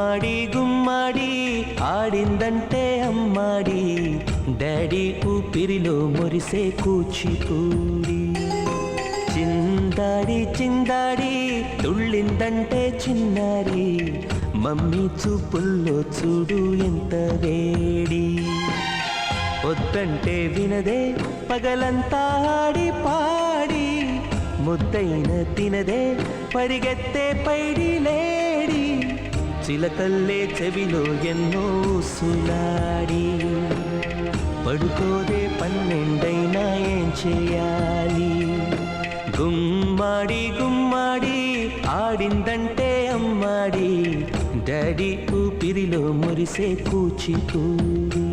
గుమ్మాడి గుమ్మాడి ఆడిందంటే అమ్మాడి డాడీ ఊపిరిలో మురిసే కూచిపూడి చిందాడి చిందాడి తుళ్ళిందంటే చిన్నారి మమ్మీ చూపుల్లో చూడు ఎంత వేడి వద్దంటే వినదే పగలంతా ఆడి పాడి ముద్దైన తినదే పరిగెత్తే పైడి లేడి చిలకల్లే చెవిలో ఎన్నో సులాడి పడుకోదే పన్నెండైనా ఏం చేయాలి గుమ్మాడి గుమ్మాడి ఆడిందంటే అమ్మాడి డాడీ ఊపిరిలో మురిసే కూచిపూడి